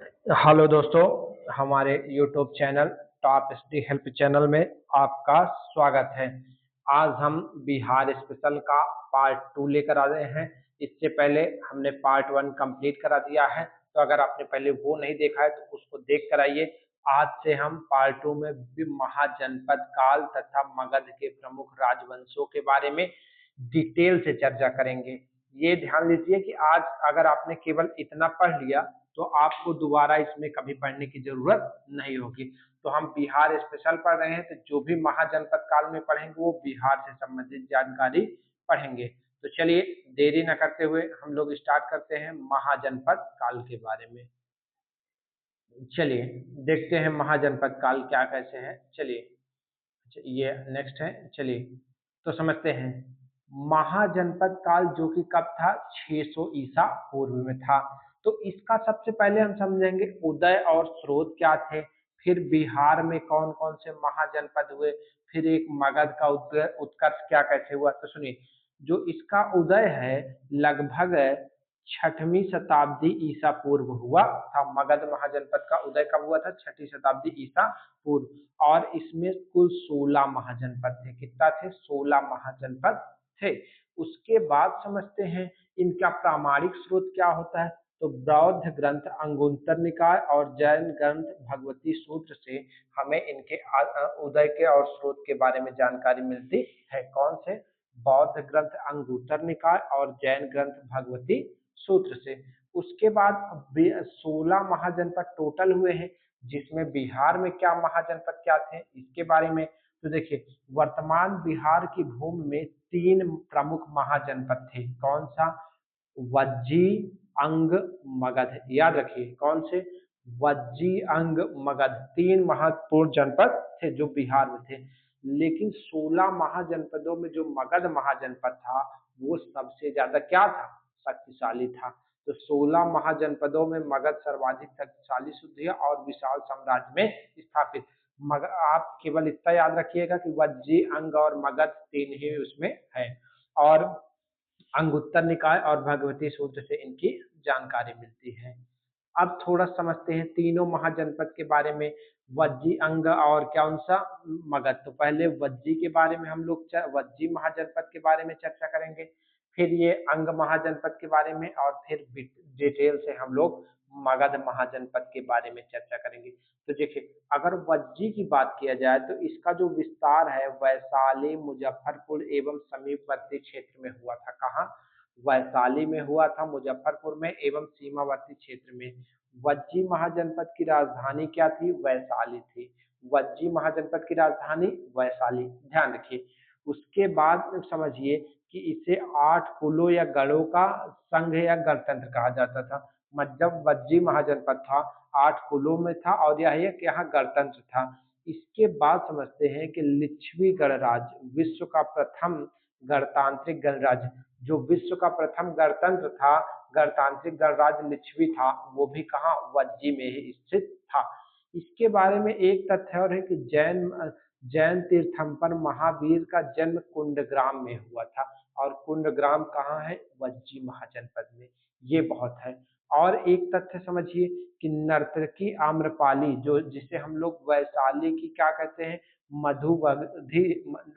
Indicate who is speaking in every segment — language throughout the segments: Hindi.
Speaker 1: हेलो दोस्तों, हमारे YouTube channel top study help channel में आपका स्वागत है। आज हम बिहार स्पेशल का पार्ट 2 लेकर आ रहे हैं। इससे पहले हमने पार्ट 1 कंप्लीट करा दिया है, तो अगर आपने पहले वो नहीं देखा है तो उसको देख कर आइए। आज से हम पार्ट 2 में भी महाजनपद काल तथा मगध के प्रमुख राजवंशों के बारे में डिटेल से चर्चा करेंगे। ये ध्यान लीजिए कि आज अगर आपने केवल इतना पढ़ लिया तो आपको दोबारा इसमें कभी पढ़ने की जरूरत नहीं होगी। तो हम बिहार स्पेशल पढ़ रहे हैं, तो जो भी महाजनपद काल में पढ़ेंगे वो बिहार से संबंधित जानकारी पढ़ेंगे। तो चलिए देरी न करते हुए हम लोग स्टार्ट करते हैं महाजनपद काल के बारे में। चलिए देखते हैं महाजनपद काल क्या कैसे है। चलिए ये नेक्स्ट है। चलिए तो समझते हैं महाजनपद काल जो कि कब था, 600 ईसा पूर्व में था। तो इसका सबसे पहले हम समझेंगे उदय और स्रोत क्या थे, फिर बिहार में कौन कौन से महाजनपद हुए, फिर एक मगध का उत्कर्ष क्या कैसे हुआ। तो सुनिए, जो इसका उदय है लगभग 6वीं शताब्दी ईसा पूर्व हुआ था। मगध महाजनपद का उदय कब हुआ था? 6वीं शताब्दी ईसा पूर्व। और इसमें कुल 16 महाजनपद थे। कितना थे? 16 महाजनपद थे। उसके बाद समझते हैं इनका प्रामाणिक स्रोत क्या होता है। तो बौद्ध ग्रंथ अंगुत्तर निकाय और जैन ग्रंथ भगवती सूत्र से हमें इनके उदय के और स्रोत के बारे में जानकारी मिलती है। कौन से? बौद्ध ग्रंथ अंगुत्तर निकाय और जैन ग्रंथ भगवती सूत्र से। उसके बाद 16 महाजनपद टोटल हुए हैं, जिसमें बिहार में क्या महाजनपद क्या थे इसके बारे में। तो देखिए, वर्तमान बिहार की भूमि में 3 प्रमुख महाजनपद थे। कौन सा? वज्जी, अंग, मगध। याद रखिए कौन से? वज्जी, अंग, मगध 3 महत्वपूर्ण जनपद थे जो बिहार में थे। लेकिन 16 महाजनपदों में जो मगध महाजनपद था वो सबसे ज्यादा क्या था? शक्तिशाली था। तो 16 महाजनपदों में मगध सर्वाधिक शक्तिशाली सिद्ध और विशाल साम्राज्य में स्थापित। मगर आप केवल इतना याद रखिएगा कि वज्जी, अंग और मगध 3 ही उसमें है। और अंगुत्तर निकाय और भगवती सूत्र से इनकी जानकारी मिलती है। अब थोड़ा समझते हैं तीनों महाजनपद के बारे में। वज्जी, अंग और कौन सा? मगध। तो पहले वज्जी के बारे में हम लोग वज्जी महाजनपद के बारे में चर्चा करेंगे, फिर ये अंग महाजनपद के बारे में, और फिर डिटेल से हम लोग मगध महाजनपद के बारे में चर्चा करेंगे। तो देखिए, अगर वज्जी की बात किया जाए तो इसका जो विस्तार है वैशाली, मुजफ्फरपुर एवं समीपवर्ती क्षेत्र में हुआ था। कहाँ? वैशाली में हुआ था, मुजफ्फरपुर में एवं सीमावर्ती क्षेत्र में। वज्जी महाजनपद की राजधानी क्या थी? वैशाली थी। वज्जी महाजनपद की राजधानी वैशाली, ध्यान रखिए। उसके बाद समझिए कि इसे 8 कुलों या गढ़ों का संघ या गणतंत्र कहा जाता था। मतलब वज्जी महाजनपद था, 8 कुलों में था और यह एक यहाँ गणतंत्र था। इसके बाद समझते हैं कि लिच्छवी गणराज्य, विश्व का प्रथम गणतांत्रिक गणराज्य, जो विश्व का प्रथम गणतंत्र था, गणतांत्रिक गणराज्य लिच्छवी था, वो भी कहाँ? वज्जी में ही स्थित था। इसके बारे में एक तथ्य और है कि जैन तीर्थंकर महावीर का जन्म कुंडग्राम में हुआ था। और कुंडग्राम कहाँ है? वज्जी महाजनपद में। ये बहुत है। और एक तथ्य समझिए कि नर्तकी आम्रपाली, जो जिसे हम लोग वैशाली की क्या कहते हैं? मधुवधि,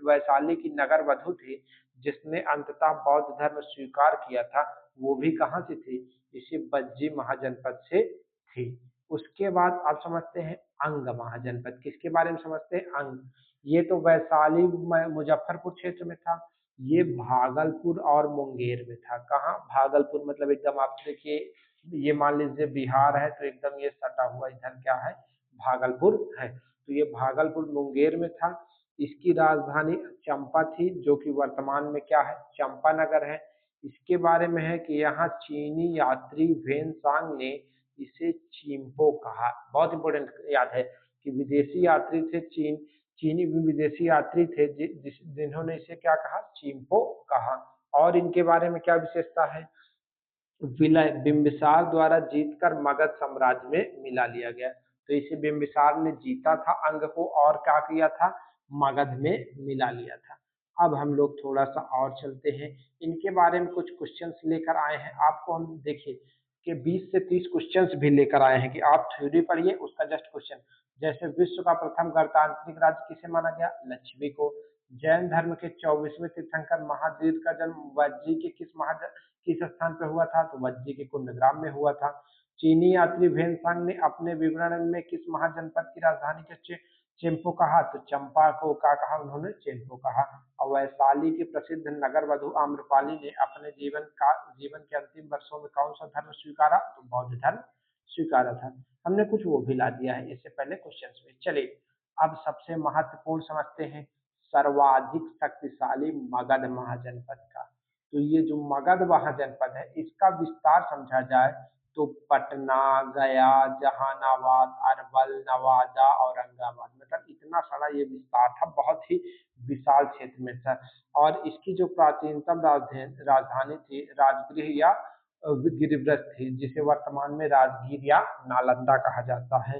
Speaker 1: वैशाली की नगर वधु थी, जिसने अंततः बौद्ध धर्म स्वीकार किया था, वो भी कहाँ से थी? इसी वज्जी महाजनपद से थी। उसके बाद आप समझते हैं अंग महाजनपद। किसके बारे में समझते हैं? अंग। ये तो वैशाली मुजफ्फरपुर क्षेत्र में था। ये भागलपुर और मुंगेर में था। कहाँ? भागलपुर मतलब एकदम आप देखिए, ये मान लीजिए बिहार है तो एकदम ये सटा हुआ इधर क्या है? भागलपुर है। तो ये भागलपुर मुंगेर में था। इसकी राजधानी चंपा थी, जो कि वर्तमान में क्या है? चंपानगर है। इसके बारे में है कि यहाँ चीनी यात्री वेनसांग ने इसे चिंपो कहा। बहुत इंपॉर्टेंट याद है कि विदेशी यात्री थे, चीनी भी विदेशी यात्री थे जिन्होंने इसे क्या कहा? चिंपो कहा। और इनके बारे में क्या विशेषता है? विलय, बिंबिसार द्वारा जीतकर मगध साम्राज्य में मिला लिया गया। तो इसे बिंबिसार ने जीता था अंग को, और क्या किया था? मगध में मिला लिया था। अब हम लोग थोड़ा सा और चलते हैं, इनके बारे में कुछ क्वेश्चंस लेकर आए हैं आपको। हम देखिए के 20 से 30 क्वेश्चंस भी लेकर आए हैं कि आप थ्योरी पढ़िए, उसका जस्ट क्वेश्चन। जैसे विश्व का प्रथम गणतांत्रिक राज्य किसे माना गया? लक्षद्वीप को। जैन धर्म के 24वें तीर्थंकर महावीर का जन्म वज्जी के किस स्थान पर हुआ था? तो वज्जी के कुंडग्राम में हुआ था। चीनी यात्री भेनसांग ने अपने विवरण में किस महाजनपद की राजधानी को चेम्पू कहा? तो चंपा को क्या कहा उन्होंने? चेम्पू कहा। और वैशाली की प्रसिद्ध नगर वधु आम्रपाली ने अपने जीवन के अंतिम वर्षों में कौन सा धर्म स्वीकारा? तो बौद्ध धर्म स्वीकारा था। हमने कुछ वो भी ला दिया है इससे पहले क्वेश्चंस में। चलिए अब सबसे महत्वपूर्ण समझते हैं सर्वाधिक शक्तिशाली मगध महाजनपद का। तो ये जो मगध महाजनपद है इसका विस्तार समझा जाए तो पटना, गया, जहानाबाद, अरवल, नवादा, औरंगाबाद, मतलब इतना सारा ये विस्तार था, बहुत ही विशाल क्षेत्र में था। और इसकी जो प्राचीनतम राजधानी थी राजगृह या गिरिव्रत थी, जिसे वर्तमान में राजगीर या नालंदा कहा जाता है।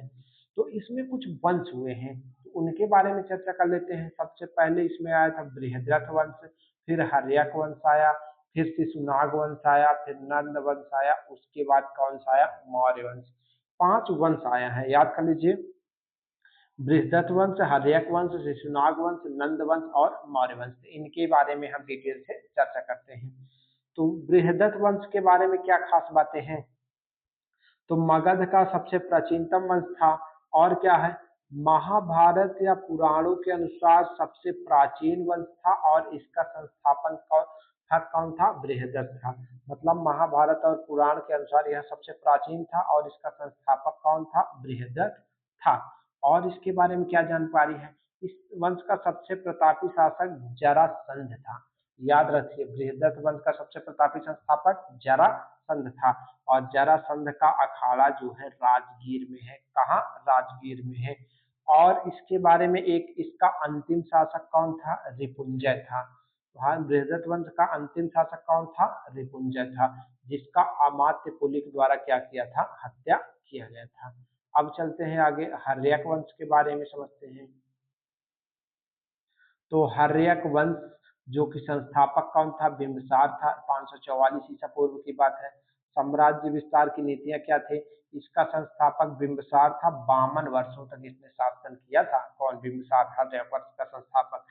Speaker 1: तो इसमें कुछ वंश हुए हैं, तो उनके बारे में चर्चा कर लेते हैं। सबसे पहले इसमें आया था बृहद्रथ वंश, फिर हर्यक वंश आया, फिर शिशुनाग वंश आया, फिर नंद वंश आया, उसके बाद कौन सा आया? मौर्य वंश। 5 वंश आया है, याद कर लीजिए। बृहद्रथ वंश, हर्यक वंश, शिशुनाग वंश, नंद वंश और मौर्य वंश। इनके बारे में हम डिटेल से चर्चा करते हैं। तो बृहद्रथ वंश के बारे में क्या खास बातें हैं? तो मगध का सबसे प्राचीनतम वंश था। और क्या है? महाभारत या पुराणों के अनुसार सबसे प्राचीन वंश था और इसका संस्थापन कौन था? बृहद्रथ था। मतलब महाभारत और पुराण के अनुसार यह सबसे प्राचीन था और इसका संस्थापक कौन था? बृहद्रथ था। और इसके बारे में क्या जानकारी है? इस वंश का सबसे प्रतापी शासक जरासंध था। याद रखिए, बृहद्रथ वंश का सबसे प्रतापी संस्थापक जरासंध था। और जरासंध का अखाड़ा जो है राजगीर में है। कहाँ? राजगीर में है। और इसके बारे में एक इसका अंतिम शासक कौन था? रिपुंजय था। हाँ, बृहद्रथ वंश का अंतिम शासक कौन था? रिपुंजय था, जिसका अमात्य पुलिक द्वारा क्या किया था? हत्या किया गया था। अब चलते हैं आगे, हर्यक वंश के बारे में समझते हैं। तो हर्यक वंश जो कि संस्थापक कौन था? बिंबिसार था। 544 ईसा पूर्व की बात है। साम्राज्य विस्तार की नीतियां क्या थी? इसका संस्थापक बिंबिसार था। 52 वर्षों तक इसने शासन किया था। कौन? बिंबिसार, हर्यक वंश का संस्थापक।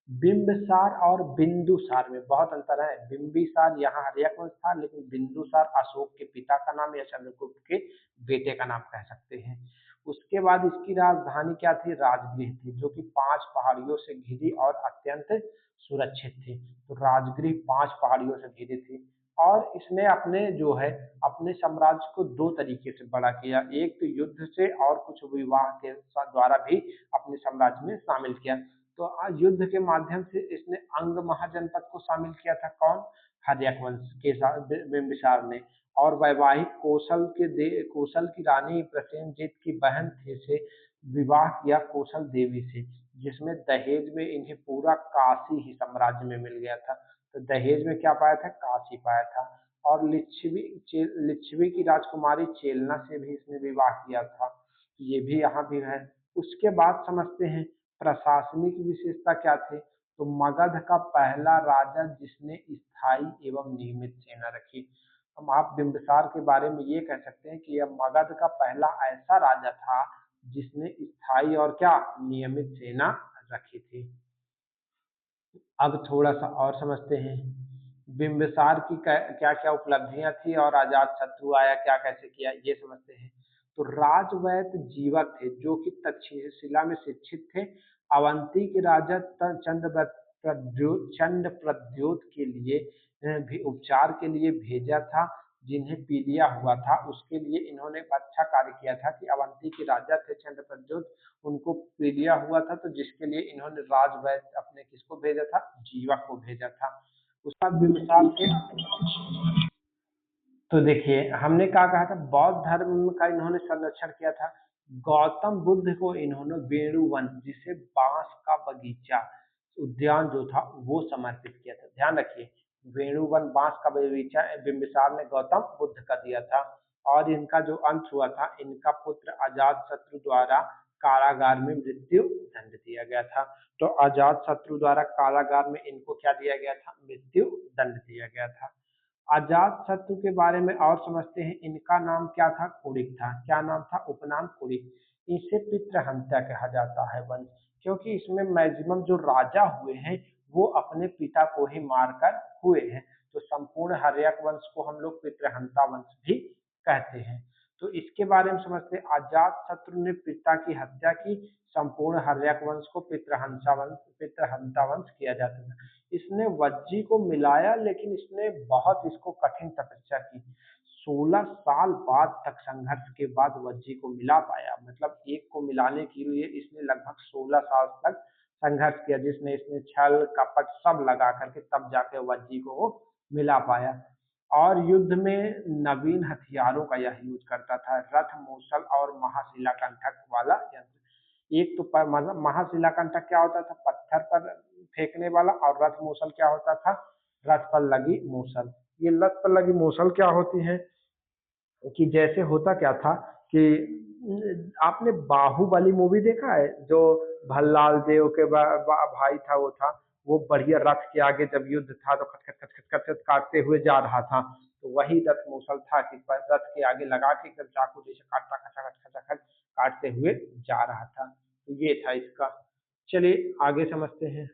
Speaker 1: बिंबिसार और बिंदुसार में बहुत अंतर है। बिंबिसार यहाँ हर्यक वंश था, लेकिन बिंदुसार अशोक के पिता का नाम या चंद्रगुप्त के बेटे का नाम कह सकते हैं। उसके बाद इसकी राजधानी क्या थी? राजगृह थी, जो कि 5 पहाड़ियों से घिरी और अत्यंत सुरक्षित थी। तो राजगृह 5 पहाड़ियों से घिरी थी। और इसने अपने साम्राज्य को 2 तरीके से बड़ा किया। एक तो युद्ध से और कुछ विवाह के द्वारा भी अपने साम्राज्य में शामिल किया। तो युद्ध के माध्यम से इसने अंग महाजनपद को शामिल किया था। कौन? हर्यक वंश के साथ बिंबिसार ने। और वैवाहिक कौशल की रानी प्रसेनजीत की बहन थे से विवाह किया कौशल देवी से, जिसमें दहेज में इन्हें पूरा काशी ही साम्राज्य में मिल गया था। तो दहेज में क्या पाया था? काशी पाया था। और लिच्छवी की राजकुमारी चेलना से भी इसने विवाह किया था। ये भी यहाँ भी है। उसके बाद समझते हैं प्रशासनिक विशेषता क्या थी। तो मगध का पहला राजा जिसने स्थायी एवं नियमित सेना रखी। हम आप बिंबिसार के बारे में ये कह सकते हैं कि यह मगध का पहला ऐसा राजा था जिसने स्थायी और क्या? नियमित सेना रखी थी। अब थोड़ा सा और समझते हैं बिंबिसार की क्या क्या उपलब्धियां थी और अजात शत्रु आया क्या कैसे किया, ये समझते हैं। तो राजवैद्य जीवक थे जो कि तक्षशिला में शिक्षित थे। अवंती के राजा चंड प्रद्योत के लिए भी उपचार के लिए भेजा था। जिन्हें पीलिया हुआ था उसके लिए इन्होंने अच्छा कार्य किया था कि अवंती के राजा थे चंड प्रद्योत, उनको पीलिया हुआ था, तो जिसके लिए इन्होंने राजवैद्य अपने किसको भेजा था? जीवक को भेजा था। उसका बिंबिसार के तो देखिए हमने क्या कहा था? बौद्ध धर्म का इन्होंने संरक्षण किया था। गौतम बुद्ध को इन्होंने वेणुवन, जिसे बांस का बगीचा उद्यान जो था वो समर्पित किया था। ध्यान रखिए, वेणुवन बांस का बगीचा बिंबिसार ने गौतम बुद्ध का दिया था। और इनका जो अंत हुआ था, इनका पुत्र अजात शत्रु द्वारा कारागार में मृत्यु दंड दिया गया था। तो अजात शत्रु द्वारा कारागार में इनको क्या दिया गया था? मृत्यु दंड दिया गया था। अजात शत्रु के बारे में और समझते हैं। इनका नाम क्या था? कुड़िक था। क्या नाम था? उपनाम कुड़िक। इसे पितृहंत्या कहा जाता है वंश, क्योंकि इसमें मैक्सिमम जो राजा हुए हैं वो अपने पिता को ही मारकर हुए हैं। तो संपूर्ण हर्यक वंश को हम लोग पितृहंता वंश भी कहते हैं। तो इसके बारे में समझते हैं। अजात शत्रु ने पिता की हत्या की। संपूर्ण हर्यक वंश को पितृहंता वंश किया जाता था। इसने वज्जी को मिलाया, लेकिन इसने बहुत इसको कठिन तपस्या की। 16 साल बाद तक संघर्ष के बाद वज्जी को मिला पाया। मतलब एक को मिलाने के लिए इसने लगभग 16 साल तक संघर्ष किया, जिसने इसने छल कपट सब लगा करके तब जाके वज्जी को वो मिला पाया। और युद्ध में नवीन हथियारों का यह यूज करता था, रथ मूसल और महाशिलाकंठक वाला यंत्र। एक तो मतलब महाशिलाकंठक क्या होता था? पत्थर पर फेंकने वाला। और रथ मूसल क्या होता था? रथ पर लगी मूसल। ये रथ पर लगी मूसल क्या होती है कि जैसे होता क्या था कि आपने बाहुबली मूवी देखा है? जो भल्लाल देव के भाई था, वो था, वो बढ़िया रथ के आगे जब युद्ध था तो खट खट खट खट खट खट काटते हुए जा रहा था। तो वही रथ मूसल था कि रथ के आगे लगा के एकदम चाकू जैसे काटता खचा खच खचा खच काटते हुए जा रहा था। तो ये था इसका। चलिए आगे समझते हैं।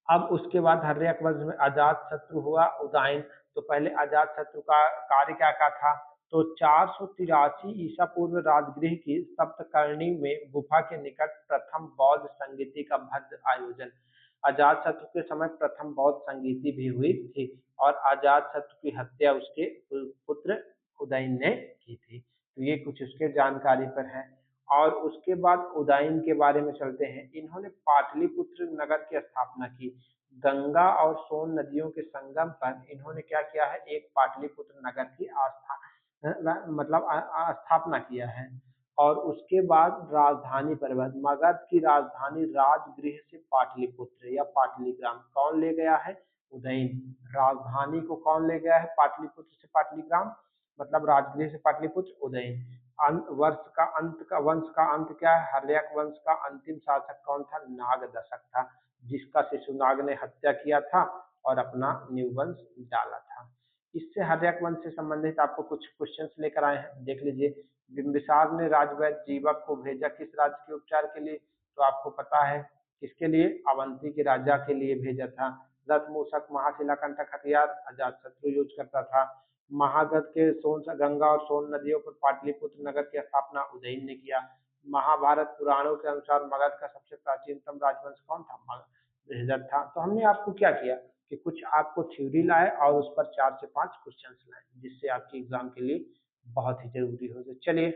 Speaker 1: अब उसके बाद हर्यक वंश में अजात शत्रु हुआ उदयन। तो पहले अजात शत्रु का कार्य क्या क्या था? तो 483 ईसा पूर्व राजगृह की सप्तकर्णी में गुफा के निकट प्रथम बौद्ध संगीति का भव्य आयोजन। अजात शत्रु के समय प्रथम बौद्ध संगीति भी हुई थी और अजात शत्रु की हत्या उसके पुत्र उदयन ने की थी। तो ये कुछ उसके जानकारी पर है। और उसके बाद उदयन के बारे में चलते हैं। इन्होंने पाटलिपुत्र नगर की स्थापना की। गंगा और सोन नदियों के संगम पर इन्होंने क्या किया है? एक पाटलिपुत्र नगर की मतलब स्थापना किया है। और उसके बाद राजधानी पर्वत, मगध की राजधानी राजगृह से पाटलिपुत्र या पाटलिग्राम कौन ले गया है? उदयन। राजधानी को कौन ले गया है? पाटलिपुत्र से पाटलिग्राम, मतलब राजगृह से पाटलिपुत्र, उदयन। वंश का अंत क्या है? हर्यक वंश का अंतिम शासक कौन था? नाग दशक था, जिसका शिशुनाग ने हत्या किया था और अपना न्यू वंश डाला था। इससे हर्यक वंश से संबंधित आपको कुछ क्वेश्चंस लेकर आए हैं, देख लीजिए। बिंबिसार ने राजवैद्य जीवक को भेजा किस राज्य के उपचार के लिए? तो आपको पता है किसके लिए? अवंती के राजा के लिए भेजा था। रथ मूषक महाशिलाकंठक हथियार अजातशत्रु यूज करता था। महागध के गंगा और सोन नदियों पर पाटलिपुत्र नगर की स्थापना उदयन ने किया। महाभारत पुराणों के अनुसार मगध का सबसे प्राचीनतम राजवंश कौन था? बृहदर था। तो हमने आपको क्या किया कि कुछ आपको थ्योरी लाए और उस पर 4 से 5 क्वेश्चन लाए, जिससे आपके एग्जाम के लिए बहुत ही जरूरी हो जाए। चलिए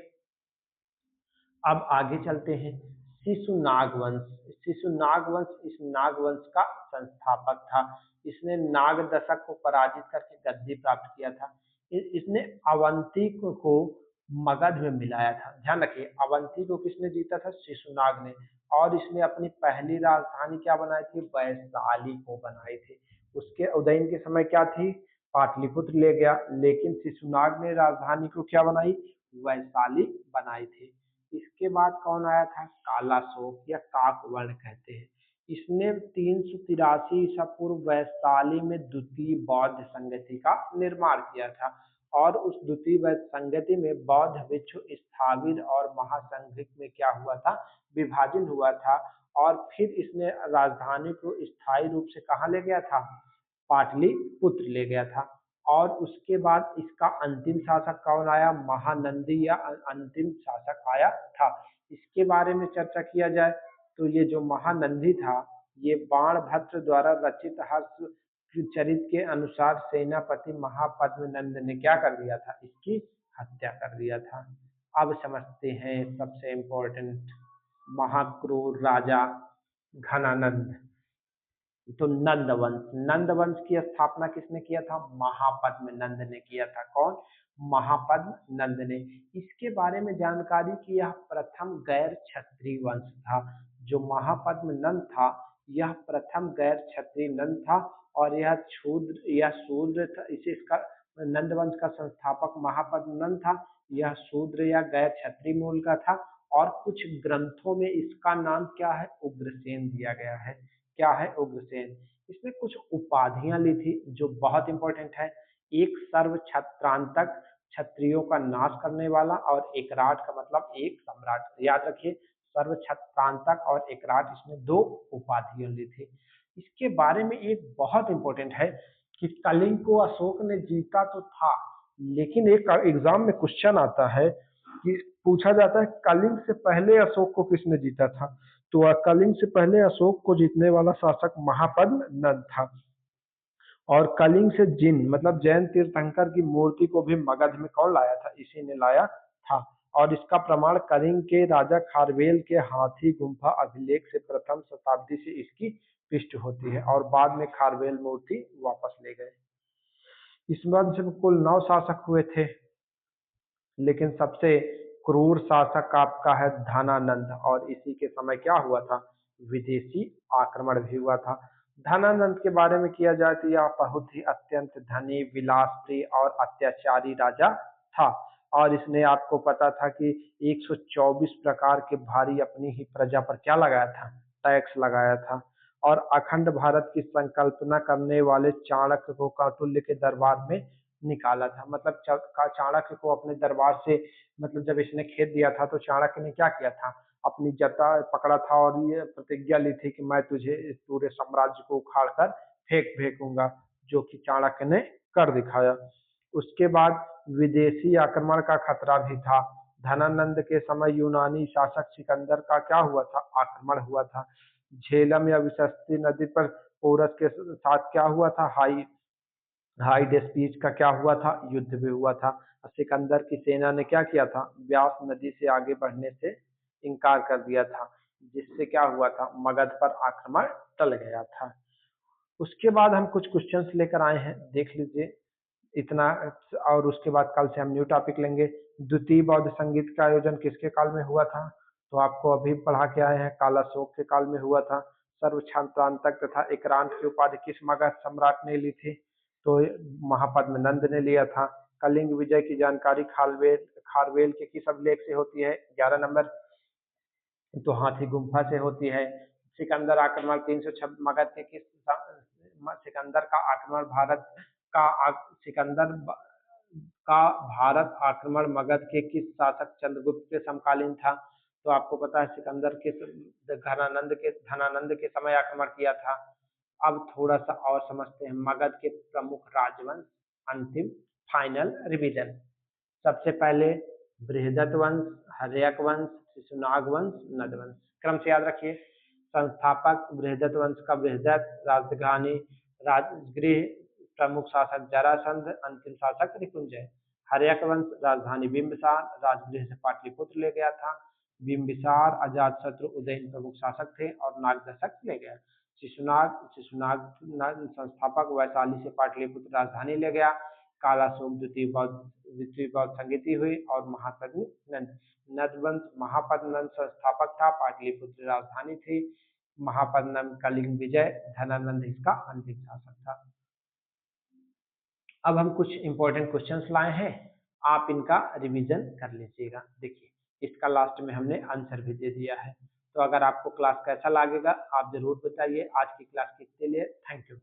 Speaker 1: अब आगे चलते हैं। शिशुनाग वंश। शिशुनाग वंश इस नाग वंश का संस्थापक था। इसने नाग दशक को पराजित करके गद्दी प्राप्त किया था। इसने अवंती को मगध में मिलाया था। ध्यान रखिए, अवंती को किसने जीता था? शिशुनाग ने। और इसने अपनी पहली राजधानी क्या बनाई थी? वैशाली को बनाई थी। उसके उदयन के समय क्या थी? पाटलिपुत्र ले गया, लेकिन शिशुनाग ने राजधानी को क्या बनाई? वैशाली बनाई थी। इसके बाद कौन आया था? कालाशोक या काकवर्ण कहते हैं। इसने 383 ईसा पूर्व वैशाली में द्वितीय बौद्ध संगति का निर्माण किया था। और उस द्वितीय बौद्ध संगति में बौद्ध भिक्षु स्थाविर और महासंघिक में क्या हुआ था? विभाजन हुआ था। और फिर इसने राजधानी को स्थायी रूप से कहाँ ले गया था? पाटलिपुत्र ले गया था। और उसके बाद इसका अंतिम शासक कौन आया? महानंदी या अंतिम शासक आया था। इसके बारे में चर्चा किया जाए तो ये जो महानंदी था, ये बाणभट्ट द्वारा रचित हर्ष चरित के अनुसार सेनापति महापद्म नंद ने क्या कर दिया था? इसकी हत्या कर दिया था। अब समझते हैं सबसे इम्पोर्टेंट, महाक्रूर राजा घनानंद। तो नंद वंश की स्थापना किसने किया था? महापद्म नंद ने किया था। कौन? महापद्म नंद ने। इसके बारे में जानकारी की यह प्रथम गैर क्षत्रिय वंश था। जो महापद्म नंद था, यह प्रथम गैर क्षत्रिय नंद था। और यह शूद्र था। इसे इसका नंद वंश का संस्थापक महापद्म नंद था। यह शूद्र या गैर क्षत्रिय मूल का था। और कुछ ग्रंथों में इसका नाम क्या है? उग्रसेन दिया गया है। क्या है? उग्रसेन। इसने कुछ उपाधियां ली थी जो बहुत इंपॉर्टेंट है। एक सर्व छत्रांतक, क्षत्रियों का नाश करने वाला, और एकराट का मतलब एक सम्राट। याद रखिए, सर्व छत्रांतक और एकराट, इसमें दो उपाधियां ली थी। इसके बारे में एक बहुत इंपॉर्टेंट है कि कलिंग को अशोक ने जीता तो था, लेकिन एक एग्जाम में क्वेश्चन आता है कि पूछा जाता है कलिंग से पहले अशोक को किसने जीता था। तो कलिंग से पहले अशोक को जीतने वाला शासक महापद्म नंद था। और कलिंग से जिन मतलब जैन तीर्थंकर की मूर्ति को भी मगध में कौन लाया था, इसी ने लाया था। और इसका प्रमाण कलिंग के राजा खारवेल के हाथी गुम्फा अभिलेख से प्रथम शताब्दी से इसकी पुष्टि होती है, और बाद में खारवेल मूर्ति वापस ले गए। इस वंश में कुल 9 शासक हुए थे, लेकिन सबसे क्रूर शासक आपका है धनानंद, और इसी के समय क्या हुआ था, विदेशी आक्रमण भी हुआ था। धनानंद के बारे में किया जाए तो यह बहुत ही अत्यंत धनी, विलासप्रिय और अत्याचारी राजा था। और इसने, आपको पता था कि 124 प्रकार के भारी अपनी ही प्रजा पर क्या लगाया था, टैक्स लगाया था। और अखंड भारत की संकल्पना करने वाले चाणक्य को कौटिल्य के दरबार में निकाला था। मतलब चाणक्य को अपने दरबार से, मतलब जब इसने खेद दिया था तो चाणक्य ने क्या किया था, अपनी जटा पकड़ा था और ये प्रतिज्ञा ली थी कि मैं तुझे इस पूरे साम्राज्य को उखाड़ कर फेंकूंगा, जो कि चाणक्य ने कर दिखाया। उसके बाद विदेशी आक्रमण का खतरा भी था। धनानंद के समय यूनानी शासक सिकंदर का क्या हुआ था, आक्रमण हुआ था। झेलम या विशस्ती नदी पर पोरस के साथ क्या हुआ था, हाइडेस्पीच का क्या हुआ था, युद्ध भी हुआ था। सिकंदर की सेना ने क्या किया था, व्यास नदी से आगे बढ़ने से इनकार कर दिया था, जिससे क्या हुआ था, मगध पर आक्रमण टल गया था। उसके बाद हम कुछ क्वेश्चंस लेकर आए हैं, देख लीजिए इतना। और उसके बाद कल से हम न्यू टॉपिक लेंगे। द्वितीय बौद्ध संगीत का आयोजन किसके काल में हुआ था, तो आपको अभी पढ़ा के आए हैं, कालाशोक के काल में हुआ था। सर्व छात्रांतक तथा एकरांत की उपाधि किस मगध सम्राट ने ली थी, तो महापद्म नंद ने लिया था। कलिंग विजय की जानकारी खारवेल खारवेल के किस अभिलेख से होती है, 11 नंबर, तो हाथी गुम्फा से होती है। सिकंदर आक्रमण 306 मगध के किस सिकंदर का आक्रमण भारत सिकंदर का भारत आक्रमण मगध के किस शासक चंद्रगुप्त के समकालीन था, तो आपको पता है सिकंदर किस धनानंद के समय आक्रमण किया था। अब थोड़ा सा और समझते हैं मगध के प्रमुख राजवंश, अंतिम फाइनल रिवीजन। सबसे पहले बृहदत्त वंश, हर्यक वंश, शिशुनाग वंश, नद वंश। क्रम से याद रखिए। संस्थापक बृहदत्त वंश का बृहदत्त, राजधानी राजगृह, प्रमुख शासक जरासंध, अंतिम शासक रिपुंजय। हर्यक वंश राजधानी बिंबिसार, राजगृह से पाटलिपुत्र ले गया था। बिंबिसार अजातशत्रु उदयन प्रमुख शासक थे और नागदशक ले गया। शिशुनाग शिशुनाग संस्थापक वैशाली से पाटलिपुत्र राजधानी ले गया। कालाशोक द्वितीय बौद्ध संगीति हुई और महापद्म नंद। नदवंश महापद्म नंद संस्थापक था, पाटलिपुत्र राजधानी थी। महापद्म नंद कलिंग विजय, धनानंद इसका अंतिम शासक था। अब हम कुछ इंपॉर्टेंट क्वेश्चंस लाए हैं, आप इनका रिवीजन कर लीजिएगा। देखिए, इसका लास्ट में हमने आंसर भी दे दिया है। तो अगर आपको क्लास कैसा लगेगा आप जरूर बताइए। आज की क्लास के लिए थैंक यू।